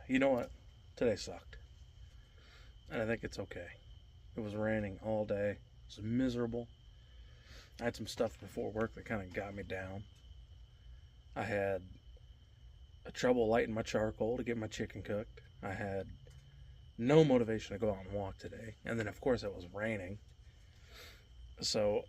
You know what? Today sucked. And I think it's okay. It was raining all day. It was miserable. I had some stuff before work that kind of got me down. I had a trouble lighting my charcoal to get my chicken cooked. I had no motivation to go out and walk today. And then, of course, it was raining. So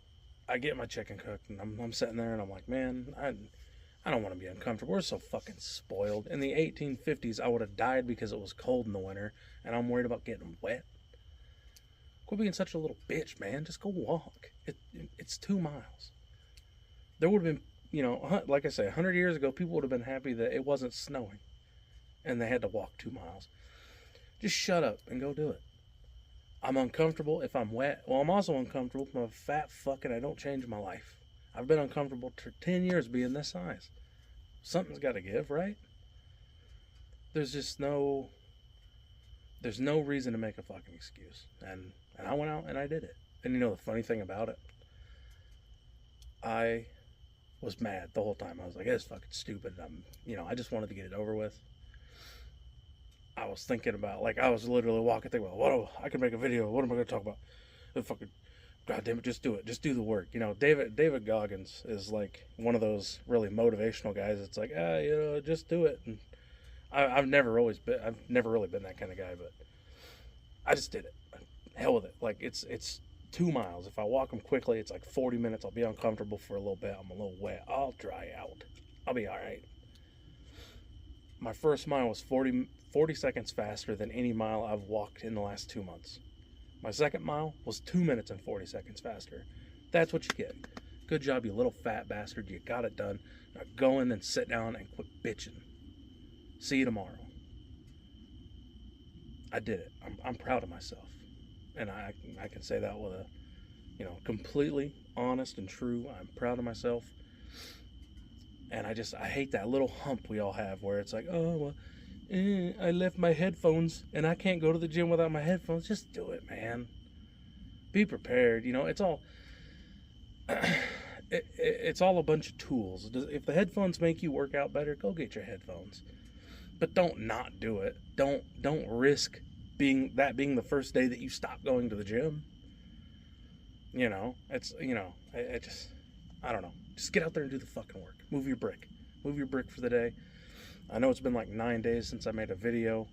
I get my chicken cooked, and I'm sitting there, and I'm like, man, I don't want to be uncomfortable. We're so fucking spoiled. In the 1850s, I would have died because it was cold in the winter, and I'm worried about getting wet. Quit being such a little bitch, man. Just go walk. It's 2 miles. There would have been, like I say, 100 years ago, people would have been happy that it wasn't snowing and they had to walk 2 miles. Just shut up and go do it. I'm uncomfortable if I'm wet. Well, I'm also uncomfortable if I'm a fat fuck and I don't change my life. I've been uncomfortable for 10 years being this size. Something's got to give, right? There's just there's no reason to make a fucking excuse. And I went out and I did it. And you know the funny thing about it? I was mad the whole time. I was like, it's fucking stupid. I just wanted to get it over with. I was thinking about, like, I was literally walking, thinking about, I can make a video. What am I going to talk about? Fucking, God damn it, just do it. Just do the work. David Goggins is like one of those really motivational guys. It's like, just do it. And I've never really been that kind of guy, but I just did it. Hell with it. Like, it's 2 miles. If I walk them quickly, it's like 40 minutes. I'll be uncomfortable for a little bit. I'm a little wet. I'll dry out. I'll be all right. My first mile was 40 seconds faster than any mile I've walked in the last 2 months. My second mile was 2 minutes and 40 seconds faster. That's what you get. Good job, you little fat bastard. You got it done. Now go in and sit down and quit bitching. See you tomorrow. I did it. I'm proud of myself. And I can say that with a, completely honest and true. I'm proud of myself. And I hate that little hump we all have where it's like, oh, well, I left my headphones and I can't go to the gym without my headphones. Just do it, man. Be prepared. It's all it's all a bunch of tools. If the headphones make you work out better, go get your headphones. But don't not do it. Don't risk being the first day that you stop going to the gym. I don't know. Just get out there and do the fucking work. Move your brick. Move your brick for the day. I know it's been like 9 days since I made a video.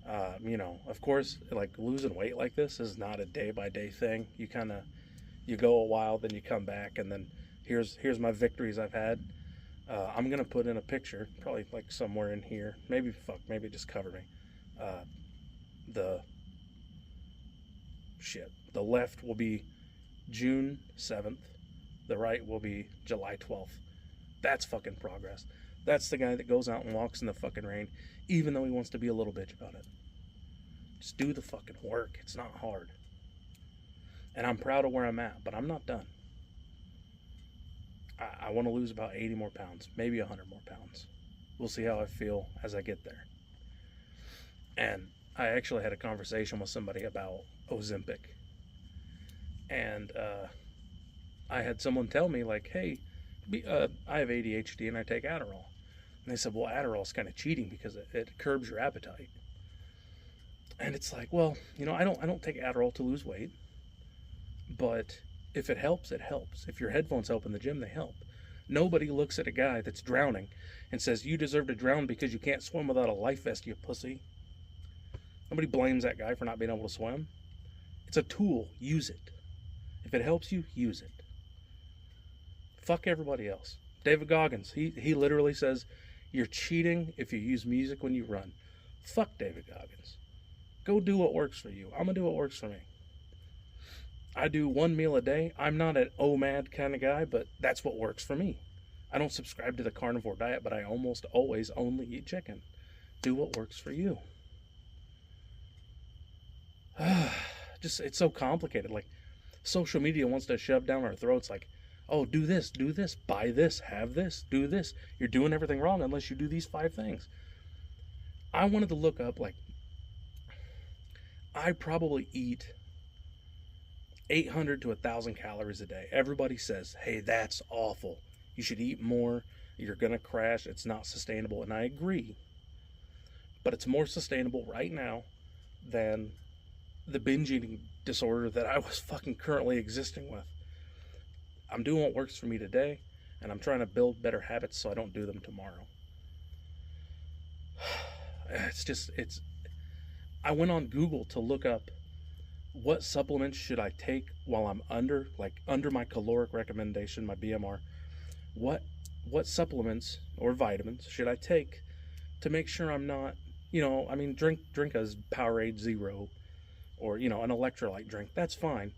Of course, like losing weight like this is not a day-by-day thing. You go a while, then you come back, and then here's my victories I've had. I'm gonna put in a picture, probably like somewhere in here. Maybe just cover me. The left will be June 7th. The right will be July 12th. That's fucking progress. That's the guy that goes out and walks in the fucking rain, even though he wants to be a little bitch about it. Just do the fucking work. It's not hard. And I'm proud of where I'm at, but I'm not done. I want to lose about 80 more pounds, maybe 100 more pounds. We'll see how I feel as I get there. And I actually had a conversation with somebody about Ozempic. And I had someone tell me, like, hey, I have ADHD and I take Adderall. And they said, well, Adderall's kind of cheating because it curbs your appetite. And it's like, well, I don't take Adderall to lose weight. But if it helps, it helps. If your headphones help in the gym, they help. Nobody looks at a guy that's drowning and says, you deserve to drown because you can't swim without a life vest, you pussy. Nobody blames that guy for not being able to swim. It's a tool. Use it. If it helps you, use it. Fuck everybody else. David Goggins, he literally says, you're cheating if you use music when you run. Fuck David Goggins. Go do what works for you. I'm going to do what works for me. I do one meal a day. I'm not an OMAD kind of guy, but that's what works for me. I don't subscribe to the carnivore diet, but I almost always only eat chicken. Do what works for you. It's so complicated. Like, social media wants to shove down our throats like, oh, do this, buy this, have this, do this. You're doing everything wrong unless you do these 5 things. I wanted to look up, like, I probably eat 800 to 1,000 calories a day. Everybody says, hey, that's awful. You should eat more. You're going to crash. It's not sustainable. And I agree. but it's more sustainable right now than the binge eating disorder that I was fucking currently existing with. I'm doing what works for me today, and I'm trying to build better habits so I don't do them tomorrow. I went on Google to look up what supplements should I take while I'm under my caloric recommendation, my BMR. What supplements or vitamins should I take to make sure I'm not, drink a Powerade Zero or, an electrolyte drink. That's fine.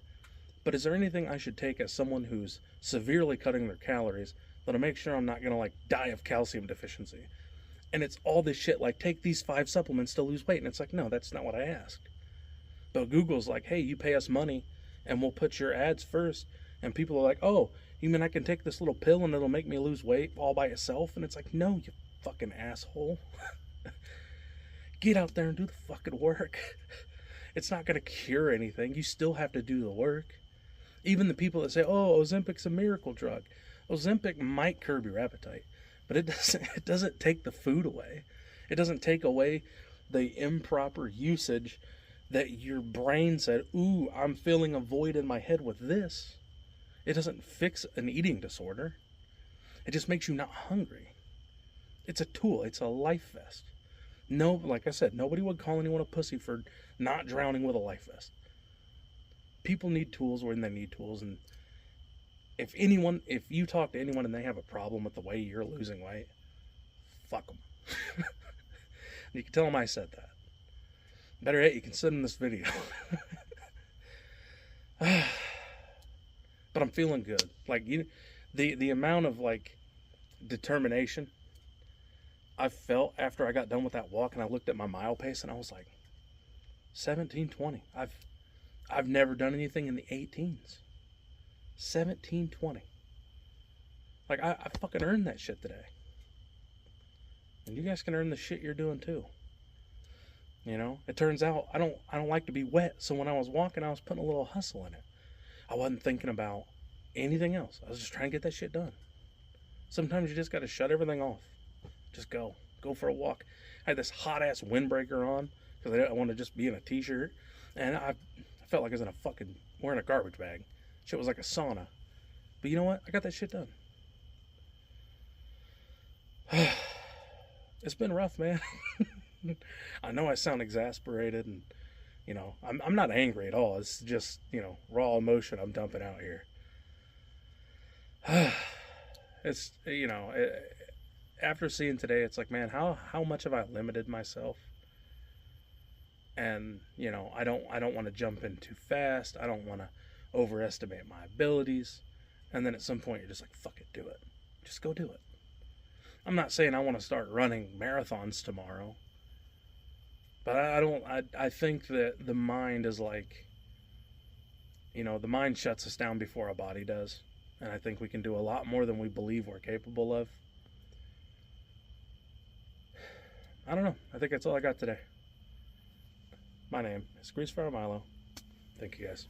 But is there anything I should take as someone who's severely cutting their calories that'll make sure I'm not going to die of calcium deficiency? And it's all this shit take these 5 supplements to lose weight. And it's no, that's not what I asked. But Google's hey, you pay us money and we'll put your ads first. And people are oh, you mean I can take this little pill and it'll make me lose weight all by itself? And it's no, you fucking asshole. Get out there and do the fucking work. It's not going to cure anything. You still have to do the work. Even the people that say, oh, Ozempic's a miracle drug. Ozempic might curb your appetite, but it doesn't take the food away. It doesn't take away the improper usage that your brain said, ooh, I'm feeling a void in my head with this. It doesn't fix an eating disorder. It just makes you not hungry. It's a tool. It's a life vest. No, like I said, nobody would call anyone a pussy for not drowning with a life vest. People need tools when they need tools, and if you talk to anyone and they have a problem with the way you're losing weight, fuck them. You can tell them I said that. Better yet, you can send them this video. But I'm feeling good. The amount of determination I felt after I got done with that walk, and I looked at my mile pace and I was 17:20. I've never done anything in the 18s. 17:20. I fucking earned that shit today. And you guys can earn the shit you're doing too. It turns out I don't like to be wet, so when I was walking, I was putting a little hustle in it. I wasn't thinking about anything else. I was just trying to get that shit done. Sometimes you just got to shut everything off. Just go for a walk. I had this hot ass windbreaker on because I want to just be in a t-shirt, and I felt like I was wearing a garbage bag. Shit was like a sauna. But you know what? I got that shit done. It's been rough, man. I know I sound exasperated, and I'm not angry at all. It's just raw emotion I'm dumping out here. It's after seeing today, it's man, how much have I limited myself? And I don't want to jump in too fast. I don't want to overestimate my abilities. And then at some point you're just fuck it, do it. Just go do it. I'm not saying I want to start running marathons tomorrow, but I think that the mind is the mind shuts us down before our body does. And I think we can do a lot more than we believe we're capable of. I don't know. I think that's all I got today. My name is Grease Fire Milo. Thank you guys.